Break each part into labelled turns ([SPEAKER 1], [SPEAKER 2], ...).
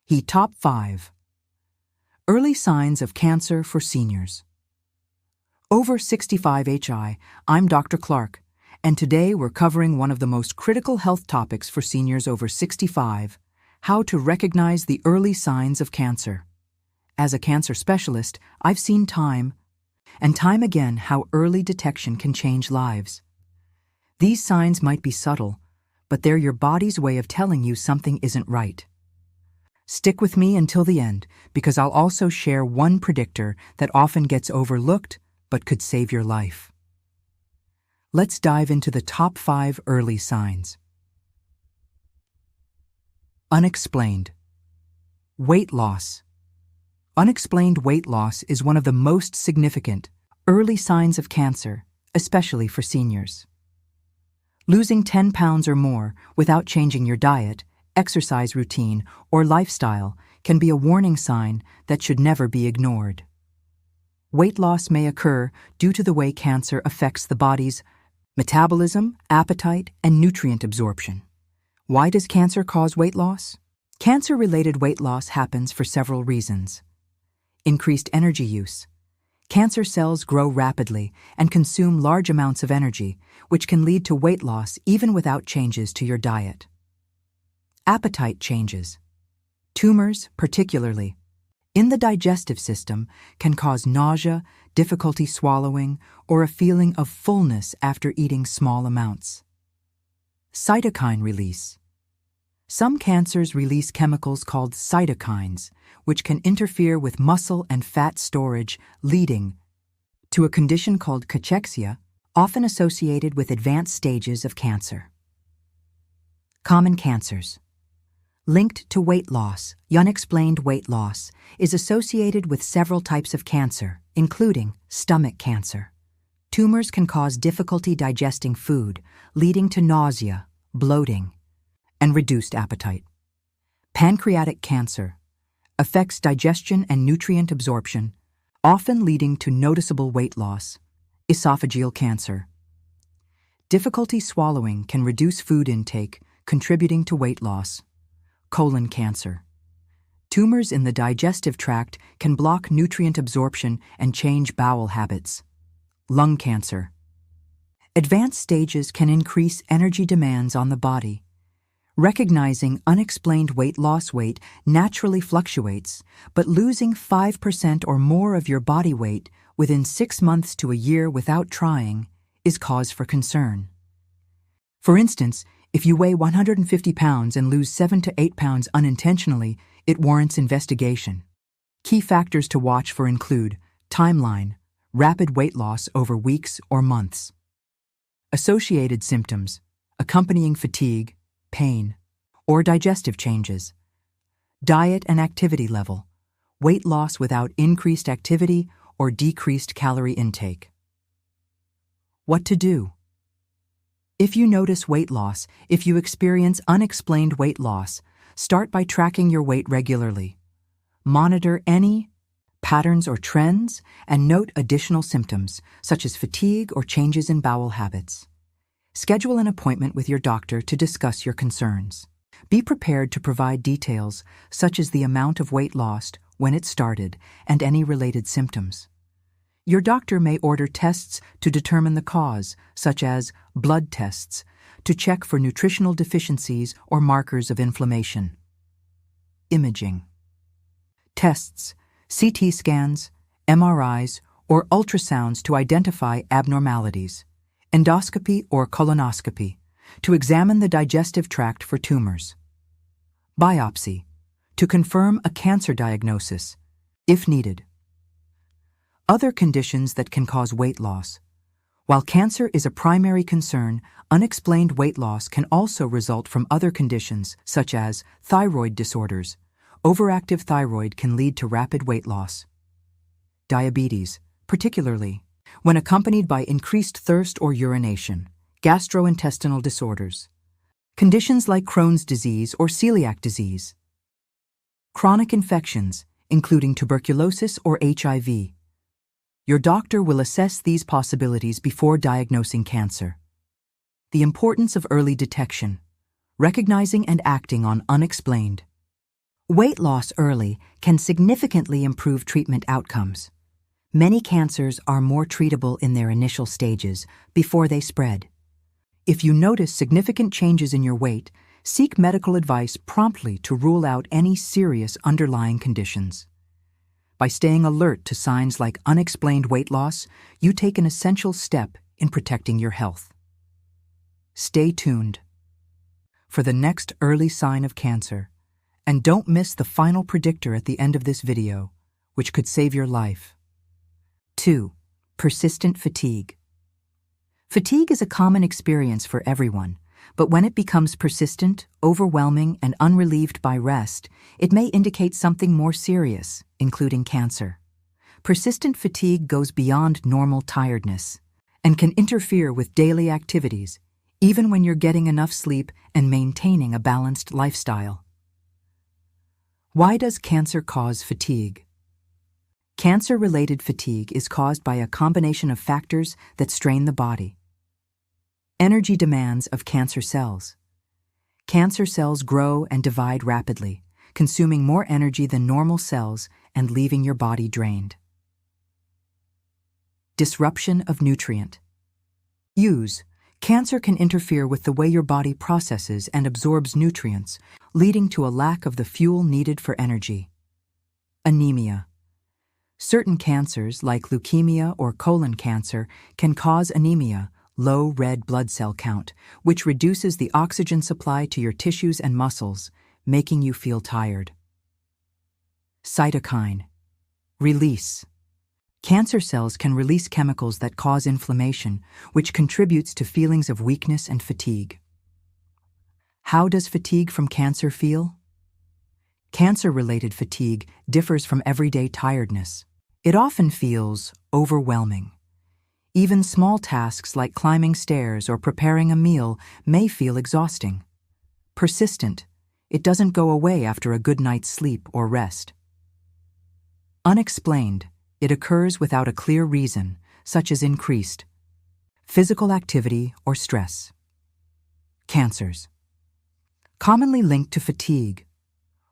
[SPEAKER 1] Top 5 Early Signs of Cancer for Seniors. Over 65 HI, I'm Dr. Clark, and today we're covering one of the most critical health topics for seniors over 65, how to recognize the early signs of cancer. As a cancer specialist, I've seen time and time again how early detection can change lives. These signs might be subtle, but they're your body's way of telling you something isn't right. Stick with me until the end, because I'll also share one predictor that often gets overlooked but could save your life. Let's dive into the top 5 early signs. Unexplained. Weight loss. Unexplained weight loss is one of the most significant early signs of cancer, especially for seniors. Losing 10 pounds or more without changing your diet, exercise routine, or lifestyle can be a warning sign that should never be ignored. Weight loss may occur due to the way cancer affects the body's metabolism, appetite, and nutrient absorption. Why does cancer cause weight loss? Cancer-related weight loss happens for several reasons. Increased energy use. Cancer cells grow rapidly and consume large amounts of energy, which can lead to weight loss even without changes to your diet. Appetite changes. Tumors, particularly in the digestive system, can cause nausea, difficulty swallowing, or a feeling of fullness after eating small amounts. Cytokine release. Some cancers release chemicals called cytokines, which can interfere with muscle and fat storage, leading to a condition called cachexia, often associated with advanced stages of cancer. Common cancers. Linked to weight loss, unexplained weight loss is associated with several types of cancer, including stomach cancer. Tumors can cause difficulty digesting food, leading to nausea, bloating, and reduced appetite. Pancreatic cancer affects digestion and nutrient absorption, often leading to noticeable weight loss. Esophageal cancer. Difficulty swallowing can reduce food intake, contributing to weight loss. Colon cancer. Tumors in the digestive tract can block nutrient absorption and change bowel habits. Lung cancer. Advanced stages can increase energy demands on the body. Recognizing unexplained weight loss weight naturally fluctuates, but losing 5% or more of your body weight within 6 months to a year without trying is cause for concern. For instance, if you weigh 150 pounds and lose 7 to 8 pounds unintentionally, it warrants investigation. Key factors to watch for include timeline, rapid weight loss over weeks or months. Associated symptoms, accompanying fatigue, pain, or digestive changes. Diet and activity level, weight loss without increased activity or decreased calorie intake. What to do? If you notice weight loss, if you experience unexplained weight loss, start by tracking your weight regularly. Monitor any patterns or trends and note additional symptoms, such as fatigue or changes in bowel habits. Schedule an appointment with your doctor to discuss your concerns. Be prepared to provide details, such as the amount of weight lost, when it started, and any related symptoms. Your doctor may order tests to determine the cause, such as blood tests, to check for nutritional deficiencies or markers of inflammation. Imaging. Tests, CT scans, MRIs, or ultrasounds to identify abnormalities. Endoscopy or colonoscopy, to examine the digestive tract for tumors. Biopsy, to confirm a cancer diagnosis, if needed. Other conditions that can cause weight loss. While cancer is a primary concern, unexplained weight loss can also result from other conditions, such as thyroid disorders. Overactive thyroid can lead to rapid weight loss. Diabetes, particularly when accompanied by increased thirst or urination. Gastrointestinal disorders. Conditions like Crohn's disease or celiac disease. Chronic infections, including tuberculosis or HIV. Your doctor will assess these possibilities before diagnosing cancer. The importance of early detection, recognizing and acting on unexplained Weight loss early can significantly improve treatment outcomes. Many cancers are more treatable in their initial stages before they spread. If you notice significant changes in your weight, seek medical advice promptly to rule out any serious underlying conditions. By staying alert to signs like unexplained weight loss, you take an essential step in protecting your health. Stay tuned for the next early sign of cancer, and don't miss the final predictor at the end of this video, which could save your life. 2. Persistent fatigue. Fatigue is a common experience for everyone, but when it becomes persistent, overwhelming, and unrelieved by rest, it may indicate something more serious, including cancer. Persistent fatigue goes beyond normal tiredness and can interfere with daily activities, even when you're getting enough sleep and maintaining a balanced lifestyle. Why does cancer cause fatigue? Cancer-related fatigue is caused by a combination of factors that strain the body. Energy demands of cancer cells. Cancer cells grow and divide rapidly, consuming more energy than normal cells and leaving your body drained. Disruption of nutrient use. Cancer can interfere with the way your body processes and absorbs nutrients, leading to a lack of the fuel needed for energy. Anemia. Certain cancers, like leukemia or colon cancer, can cause anemia, low red blood cell count, which reduces the oxygen supply to your tissues and muscles, making you feel tired. Cytokine release. Cancer cells can release chemicals that cause inflammation, which contributes to feelings of weakness and fatigue. How does fatigue from cancer feel? Cancer-related fatigue differs from everyday tiredness. It often feels overwhelming. Even small tasks like climbing stairs or preparing a meal may feel exhausting. Persistent. It doesn't go away after a good night's sleep or rest. Unexplained. It occurs without a clear reason, such as increased physical activity or stress. Cancers. Commonly linked to fatigue.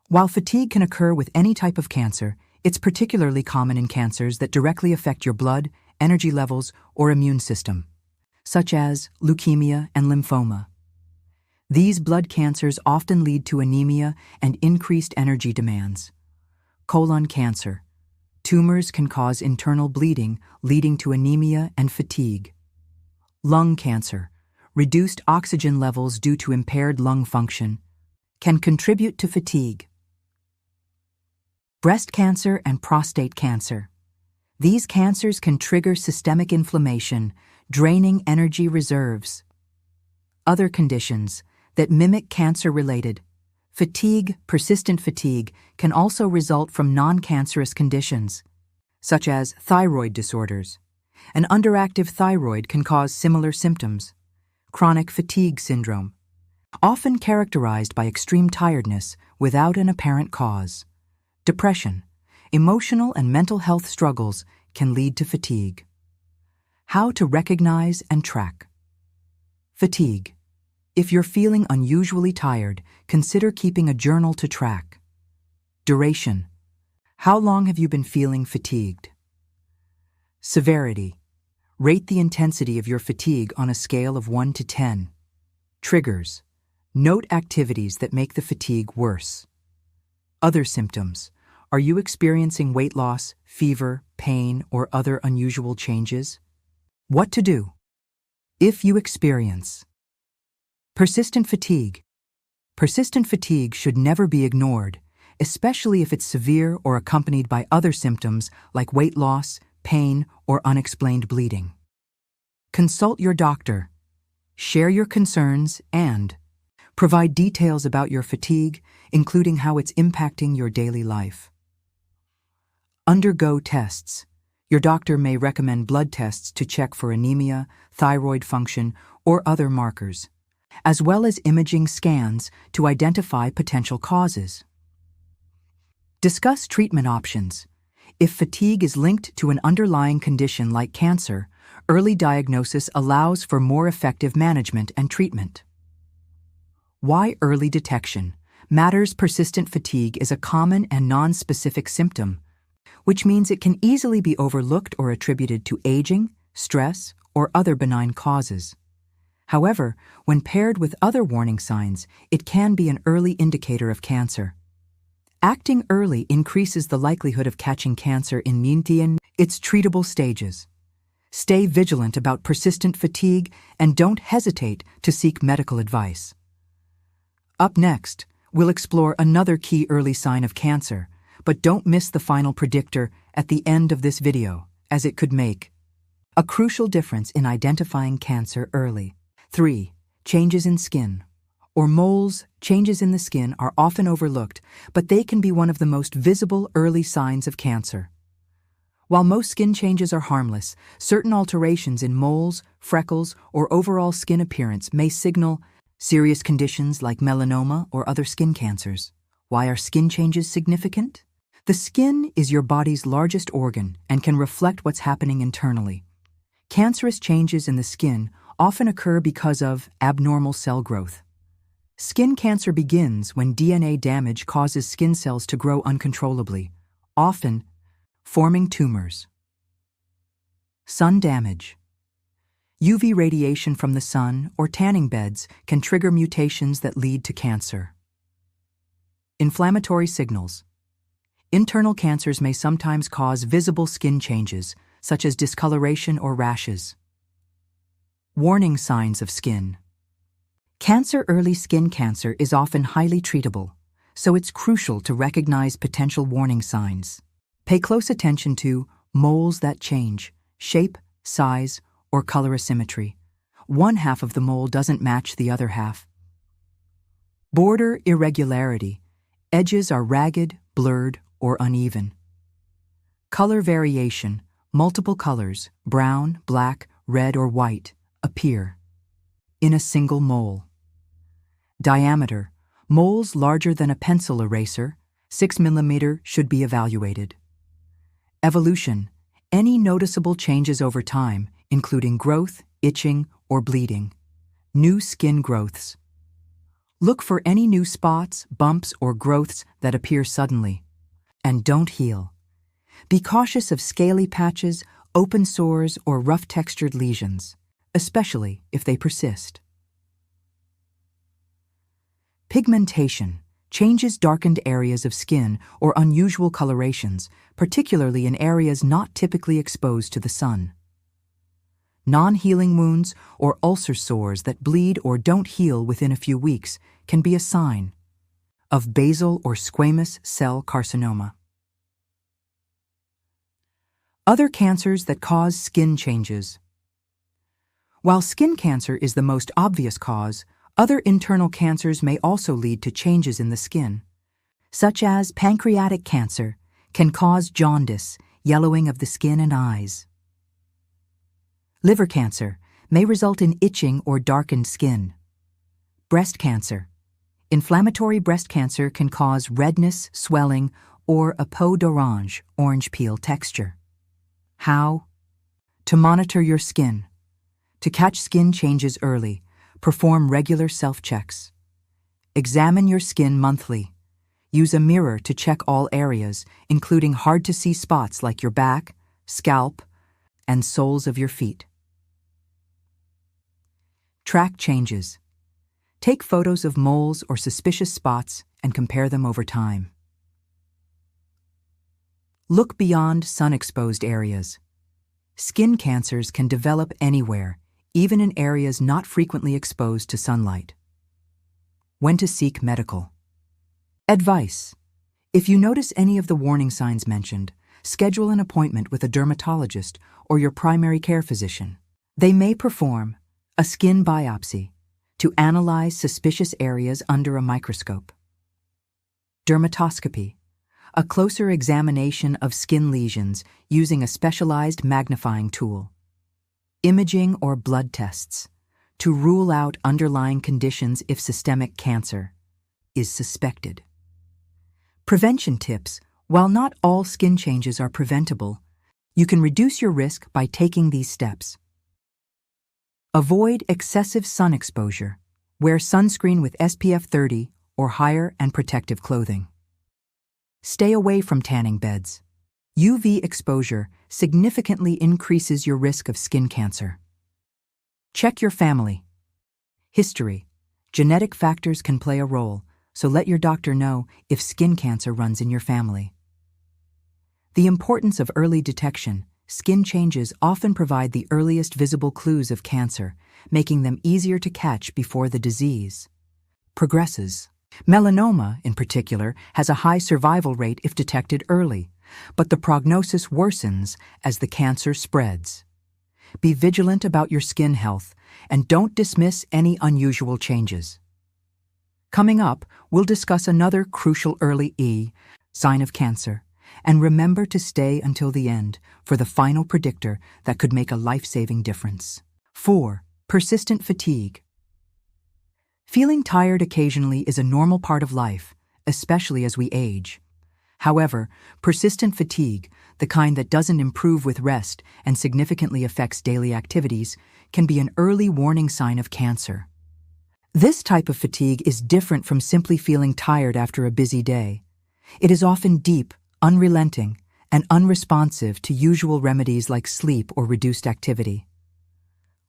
[SPEAKER 1] While fatigue can occur with any type of cancer, it's particularly common in cancers that directly affect your blood, energy levels, or immune system, such as leukemia and lymphoma. These blood cancers often lead to anemia and increased energy demands. Colon cancer. Tumors can cause internal bleeding, leading to anemia and fatigue. Lung cancer. Reduced oxygen levels due to impaired lung function can contribute to fatigue. Breast cancer and prostate cancer. These cancers can trigger systemic inflammation, draining energy reserves. Other conditions that mimic cancer-related fatigue, persistent fatigue, can also result from non-cancerous conditions, such as thyroid disorders. An underactive thyroid can cause similar symptoms. Chronic fatigue syndrome, often characterized by extreme tiredness without an apparent cause. Depression. Emotional and mental health struggles can lead to fatigue. How to recognize and track fatigue. If you're feeling unusually tired, consider keeping a journal to track. Duration. How long have you been feeling fatigued? Severity. Rate the intensity of your fatigue on a scale of 1 to 10. Triggers. Note activities that make the fatigue worse. Other symptoms. Are you experiencing weight loss, fever, pain, or other unusual changes? What to do if you experience persistent fatigue. Persistent fatigue should never be ignored, especially if it's severe or accompanied by other symptoms like weight loss, pain, or unexplained bleeding. Consult your doctor. Share your concerns and provide details about your fatigue, including how it's impacting your daily life. Undergo tests. Your doctor may recommend blood tests to check for anemia, thyroid function, or other markers, as well as imaging scans to identify potential causes. Discuss treatment options. If fatigue is linked to an underlying condition like cancer, early diagnosis allows for more effective management and treatment. Why early detection Matter's persistent fatigue is a common and non-specific symptom, which means it can easily be overlooked or attributed to aging, stress, or other benign causes. However, when paired with other warning signs, it can be an early indicator of cancer. Acting early increases the likelihood of catching cancer in its treatable stages. Stay vigilant about persistent fatigue and don't hesitate to seek medical advice. Up next, we'll explore another key early sign of cancer, but don't miss the final predictor at the end of this video, as it could make a crucial difference in identifying cancer early. 3. Changes in skin. Or moles, changes in the skin are often overlooked, but they can be one of the most visible early signs of cancer. While most skin changes are harmless, certain alterations in moles, freckles, or overall skin appearance may signal serious conditions like melanoma or other skin cancers. Why are skin changes significant? The skin is your body's largest organ and can reflect what's happening internally. Cancerous changes in the skin often occur because of abnormal cell growth. Skin cancer begins when DNA damage causes skin cells to grow uncontrollably, often forming tumors. Sun damage. UV radiation from the sun or tanning beds can trigger mutations that lead to cancer. Inflammatory signals. Internal cancers may sometimes cause visible skin changes, such as discoloration or rashes. Warning signs of skin. Early skin cancer is often highly treatable, so it's crucial to recognize potential warning signs. Pay close attention to moles that change, shape, size, or color asymmetry. One half of the mole doesn't match the other half. Border irregularity. Edges are ragged, blurred, or uneven. Color variation. Multiple colors, brown, black, red, or white, appear in a single mole. Diameter. Moles larger than a pencil eraser, 6 mm, should be evaluated. Evolution. Any noticeable changes over time, including growth, itching, or bleeding. New skin growths. Look for any new spots, bumps, or growths that appear suddenly. And don't heal. Be cautious of scaly patches, open sores, or rough-textured lesions, especially if they persist. Pigmentation. Changes darkened areas of skin or unusual colorations, particularly in areas not typically exposed to the sun. Non-healing wounds or ulcer sores that bleed or don't heal within a few weeks can be a sign of basal or squamous cell carcinoma. Other cancers that cause skin changes. While skin cancer is the most obvious cause, other internal cancers may also lead to changes in the skin, such as pancreatic cancer can cause jaundice, yellowing of the skin and eyes. Liver cancer may result in itching or darkened skin. Breast cancer. Inflammatory breast cancer can cause redness, swelling, or a peau d'orange, orange peel texture. How? To monitor your skin. To catch skin changes early, perform regular self-checks. Examine your skin monthly. Use a mirror to check all areas, including hard-to-see spots like your back, scalp, and soles of your feet. Track changes. Take photos of moles or suspicious spots and compare them over time. Look beyond sun-exposed areas. Skin cancers can develop anywhere, even in areas not frequently exposed to sunlight. When to seek medical advice. If you notice any of the warning signs mentioned, schedule an appointment with a dermatologist or your primary care physician. They may perform a skin biopsy to analyze suspicious areas under a microscope. Dermatoscopy, a closer examination of skin lesions using a specialized magnifying tool. Imaging or blood tests, to rule out underlying conditions if systemic cancer is suspected. Prevention tips. While not all skin changes are preventable, you can reduce your risk by taking these steps. Avoid excessive sun exposure. Wear sunscreen with SPF 30 or higher and protective clothing. Stay away from tanning beds. UV exposure significantly increases your risk of skin cancer. Check your family. History. Genetic factors can play a role, so let your doctor know if skin cancer runs in your family. The importance of early detection. Skin changes often provide the earliest visible clues of cancer, making them easier to catch before the disease progresses. Melanoma, in particular, has a high survival rate if detected early, but the prognosis worsens as the cancer spreads. Be vigilant about your skin health and don't dismiss any unusual changes. Coming up, we'll discuss another crucial early sign of cancer, and remember to stay until the end for the final predictor that could make a life-saving difference. 4. Persistent fatigue. Feeling tired occasionally is a normal part of life, especially as we age. However, persistent fatigue, the kind that doesn't improve with rest and significantly affects daily activities, can be an early warning sign of cancer. This type of fatigue is different from simply feeling tired after a busy day. It is often deep, unrelenting, and unresponsive to usual remedies like sleep or reduced activity.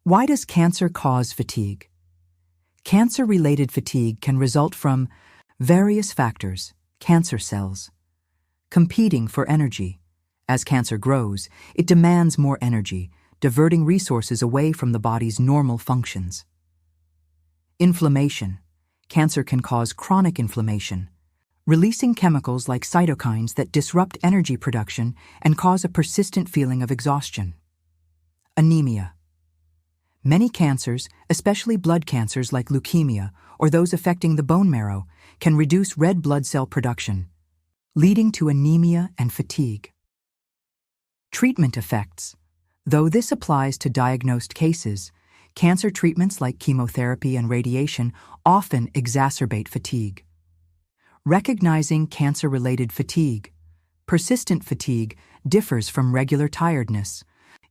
[SPEAKER 1] Why does cancer cause fatigue? Cancer-related fatigue can result from various factors. Cancer cells competing for energy. As cancer grows, it demands more energy, diverting resources away from the body's normal functions. Inflammation. Cancer can cause chronic inflammation, releasing chemicals like cytokines that disrupt energy production and cause a persistent feeling of exhaustion. Anemia. Many cancers, especially blood cancers like leukemia or those affecting the bone marrow, can reduce red blood cell production, leading to anemia and fatigue. Treatment effects. Though this applies to diagnosed cases, cancer treatments like chemotherapy and radiation often exacerbate fatigue. Recognizing cancer-related fatigue. Persistent fatigue differs from regular tiredness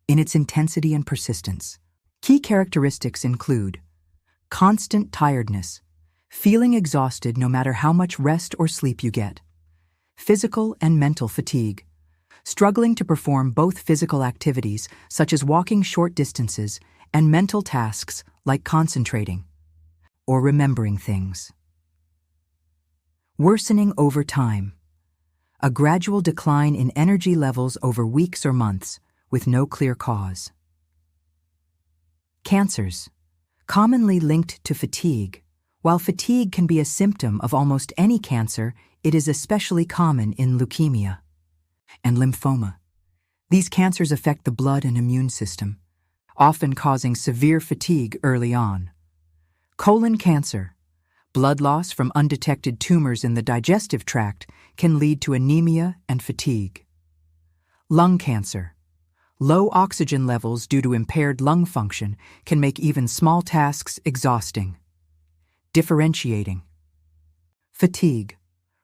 [SPEAKER 1] in its intensity and persistence. Key characteristics include constant tiredness, feeling exhausted no matter how much rest or sleep you get. Physical and mental fatigue, struggling to perform both physical activities such as walking short distances and mental tasks like concentrating or remembering things. Worsening over time, a gradual decline in energy levels over weeks or months with no clear cause. Cancers, commonly linked to fatigue. While fatigue can be a symptom of almost any cancer, it is especially common in leukemia and lymphoma. These cancers affect the blood and immune system, often causing severe fatigue early on. Colon cancer, blood loss from undetected tumors in the digestive tract, can lead to anemia and fatigue. Lung cancer, low oxygen levels due to impaired lung function can make even small tasks exhausting. Differentiating. Fatigue.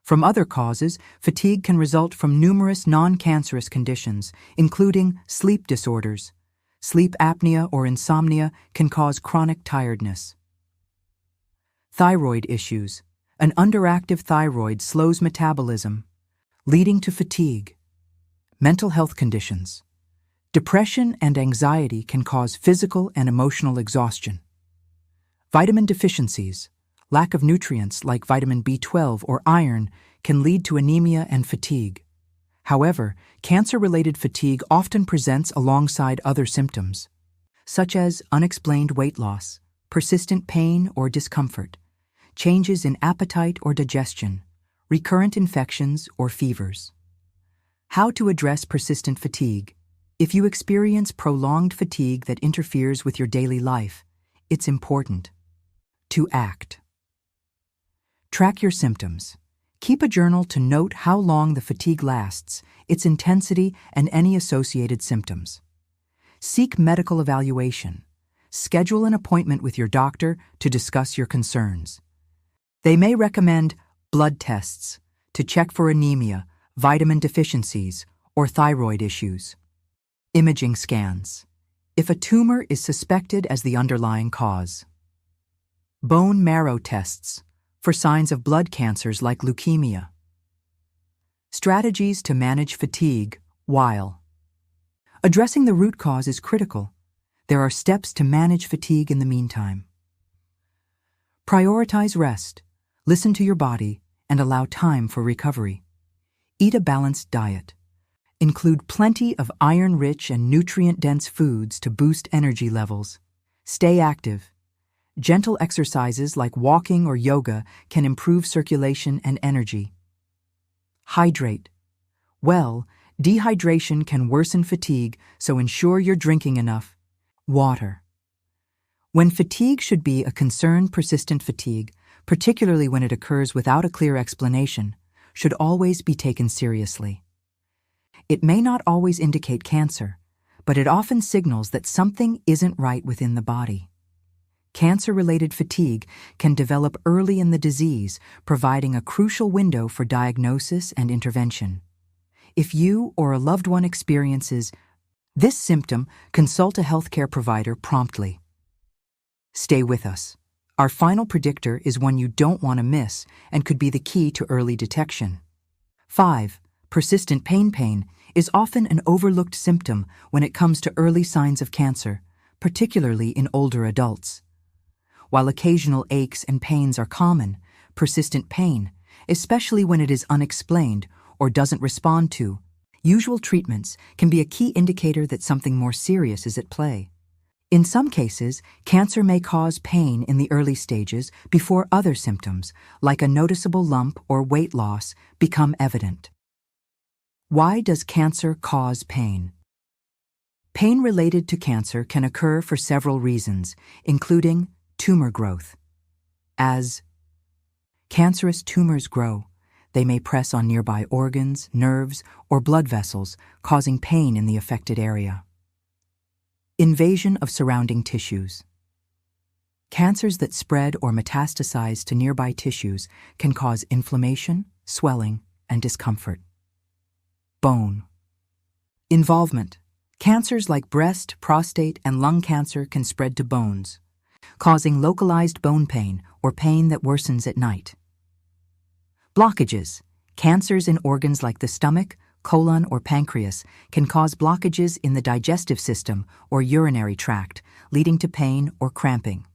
[SPEAKER 1] From other causes, fatigue can result from numerous non-cancerous conditions, including sleep disorders. Sleep apnea or insomnia can cause chronic tiredness. Thyroid issues. An underactive thyroid slows metabolism, leading to fatigue. Mental health conditions. Depression and anxiety can cause physical and emotional exhaustion. Vitamin deficiencies. Lack of nutrients like vitamin B12 or iron can lead to anemia and fatigue. However, cancer-related fatigue often presents alongside other symptoms, such as unexplained weight loss, persistent pain or discomfort, changes in appetite or digestion, recurrent infections or fevers. How to address persistent fatigue. If you experience prolonged fatigue that interferes with your daily life, it's important to act. Track your symptoms. Keep a journal to note how long the fatigue lasts, its intensity, and any associated symptoms. Seek medical evaluation. Schedule an appointment with your doctor to discuss your concerns. They may recommend blood tests to check for anemia, vitamin deficiencies, or thyroid issues. Imaging scans, if a tumor is suspected as the underlying cause. Bone marrow tests, for signs of blood cancers like leukemia. Strategies to manage fatigue while addressing the root cause is critical. There are steps to manage fatigue in the meantime. Prioritize rest, listen to your body, and allow time for recovery. Eat a balanced diet. Include plenty of iron-rich and nutrient-dense foods to boost energy levels. Stay active. Gentle exercises like walking or yoga can improve circulation and energy. Hydrate. Well, dehydration can worsen fatigue, so ensure you're drinking enough. Water. When fatigue should be a concern, persistent fatigue, particularly when it occurs without a clear explanation, should always be taken seriously. It may not always indicate cancer, but it often signals that something isn't right within the body. Cancer-related fatigue can develop early in the disease, providing a crucial window for diagnosis and intervention. If you or a loved one experiences this symptom, consult a healthcare provider promptly. Stay with us. Our final predictor is one you don't want to miss and could be the key to early detection. 5. Persistent pain. Pain is often an overlooked symptom when it comes to early signs of cancer, particularly in older adults. While occasional aches and pains are common, persistent pain, especially when it is unexplained or doesn't respond to usual treatments, can be a key indicator that something more serious is at play. In some cases, cancer may cause pain in the early stages before other symptoms, like a noticeable lump or weight loss, become evident. Why does cancer cause pain? Pain related to cancer can occur for several reasons, including tumor growth. As cancerous tumors grow, they may press on nearby organs, nerves, or blood vessels, causing pain in the affected area. Invasion of surrounding tissues. Cancers that spread or metastasize to nearby tissues can cause inflammation, swelling, and discomfort. Bone involvement. Cancers like breast, prostate, and lung cancer can spread to bones, causing localized bone pain or pain that worsens at night. Blockages. Cancers in organs like the stomach, colon, or pancreas can cause blockages in the digestive system or urinary tract, leading to pain or cramping.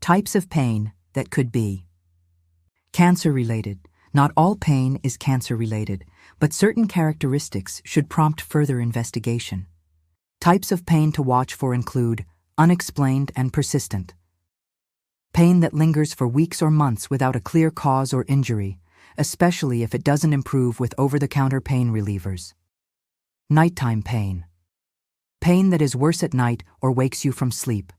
[SPEAKER 1] Types of pain that could be cancer-related. Not all pain is cancer-related, but certain characteristics should prompt further investigation. Types of pain to watch for include unexplained and persistent. Pain that lingers for weeks or months without a clear cause or injury, especially if it doesn't improve with over-the-counter pain relievers. Nighttime pain. Pain that is worse at night or wakes you from sleep,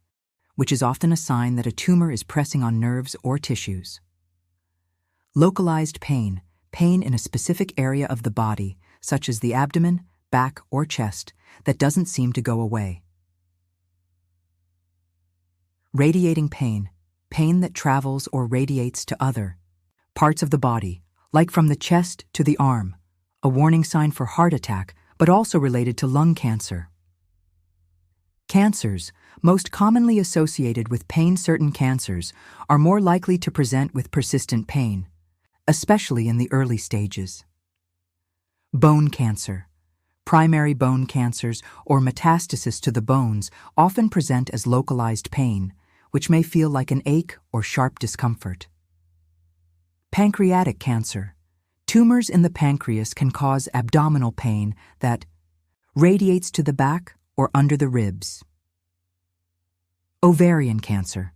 [SPEAKER 1] which is often a sign that a tumor is pressing on nerves or tissues. Localized pain. Pain in a specific area of the body, such as the abdomen, back, or chest, that doesn't seem to go away. Radiating pain. Pain that travels or radiates to other parts of the body, like from the chest to the arm, a warning sign for heart attack, but also related to lung cancer. Cancers, most commonly associated with pain. Certain cancers are more likely to present with persistent pain, especially in the early stages. Bone cancer. Primary bone cancers or metastasis to the bones often present as localized pain, which may feel like an ache or sharp discomfort. Pancreatic cancer. Tumors in the pancreas can cause abdominal pain that radiates to the back or under the ribs. Ovarian cancer.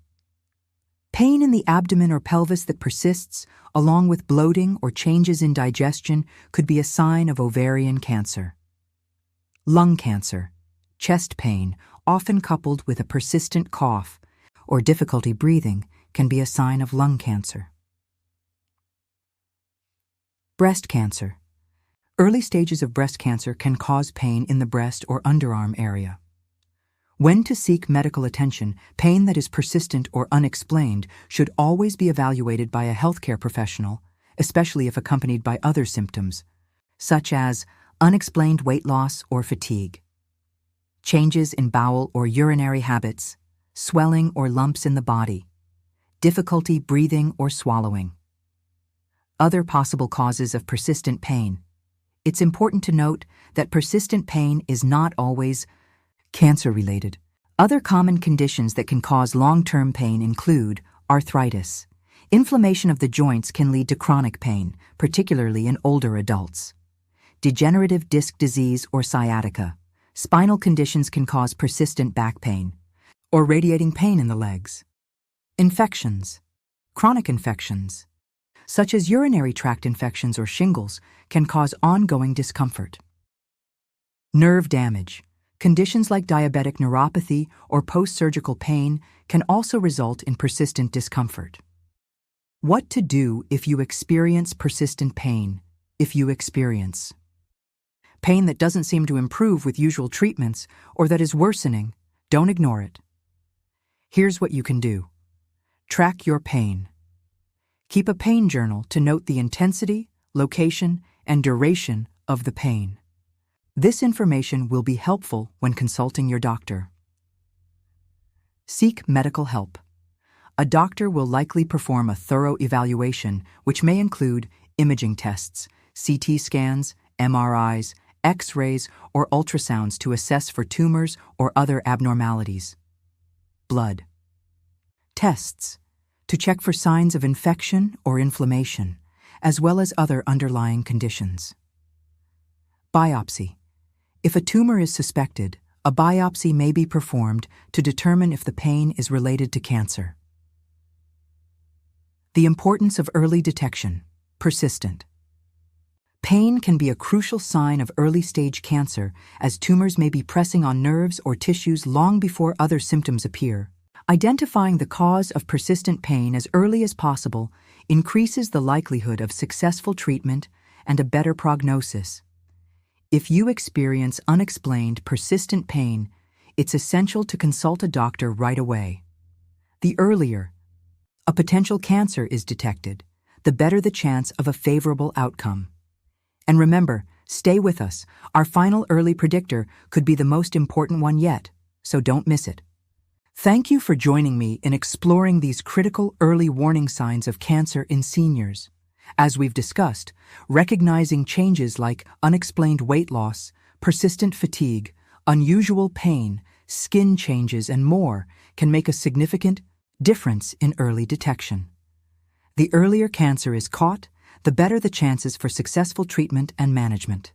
[SPEAKER 1] Pain in the abdomen or pelvis that persists, along with bloating or changes in digestion, could be a sign of ovarian cancer. Lung cancer. Chest pain, often coupled with a persistent cough or difficulty breathing, can be a sign of lung cancer. Breast cancer. Early stages of breast cancer can cause pain in the breast or underarm area. When to seek medical attention, pain that is persistent or unexplained should always be evaluated by a healthcare professional, especially if accompanied by other symptoms, such as unexplained weight loss or fatigue, changes in bowel or urinary habits, swelling or lumps in the body, difficulty breathing or swallowing. Other possible causes of persistent pain. It's important to note that persistent pain is not always cancer-related. Other common conditions that can cause long-term pain include arthritis. Inflammation of the joints can lead to chronic pain, particularly in older adults. Degenerative disc disease or sciatica. Spinal conditions can cause persistent back pain or radiating pain in the legs. Infections. Chronic infections, such as urinary tract infections or shingles, can cause ongoing discomfort. Nerve damage. Conditions like diabetic neuropathy or post-surgical pain can also result in persistent discomfort. What to do if you experience persistent pain? If you experience pain that doesn't seem to improve with usual treatments or that is worsening, don't ignore it. Here's what you can do. Track your pain. Keep a pain journal to note the intensity, location, and duration of the pain. This information will be helpful when consulting your doctor. Seek medical help. A doctor will likely perform a thorough evaluation, which may include imaging tests, CT scans, MRIs, X-rays, or ultrasounds to assess for tumors or other abnormalities. Blood tests to check for signs of infection or inflammation, as well as other underlying conditions. Biopsy. If a tumor is suspected, a biopsy may be performed to determine if the pain is related to cancer. The importance of early detection. Persistent pain can be a crucial sign of early-stage cancer, as tumors may be pressing on nerves or tissues long before other symptoms appear. Identifying the cause of persistent pain as early as possible increases the likelihood of successful treatment and a better prognosis. If you experience unexplained, persistent pain, it's essential to consult a doctor right away. The earlier a potential cancer is detected, the better the chance of a favorable outcome. And remember, stay with us. Our final early predictor could be the most important one yet, so don't miss it. Thank you for joining me in exploring these critical early warning signs of cancer in seniors. As we've discussed, recognizing changes like unexplained weight loss, persistent fatigue, unusual pain, skin changes, and more can make a significant difference in early detection. The earlier cancer is caught, the better the chances for successful treatment and management.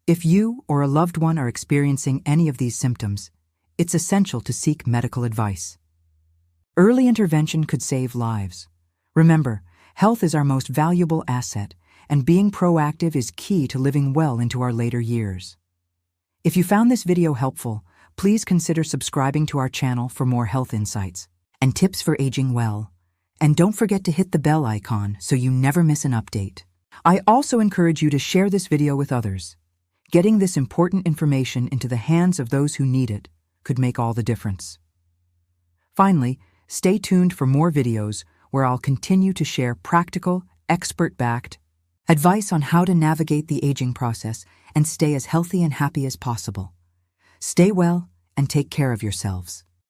[SPEAKER 1] If you or a loved one are experiencing any of these symptoms, it's essential to seek medical advice. Early intervention could save lives. Remember, health is our most valuable asset, and being proactive is key to living well into our later years. If you found this video helpful, please consider subscribing to our channel for more health insights and tips for aging well. And don't forget to hit the bell icon so you never miss an update. I also encourage you to share this video with others. Getting this important information into the hands of those who need it could make all the difference. Finally, stay tuned for more videos where I'll continue to share practical, expert-backed advice on how to navigate the aging process and stay as healthy and happy as possible. Stay well and take care of yourselves.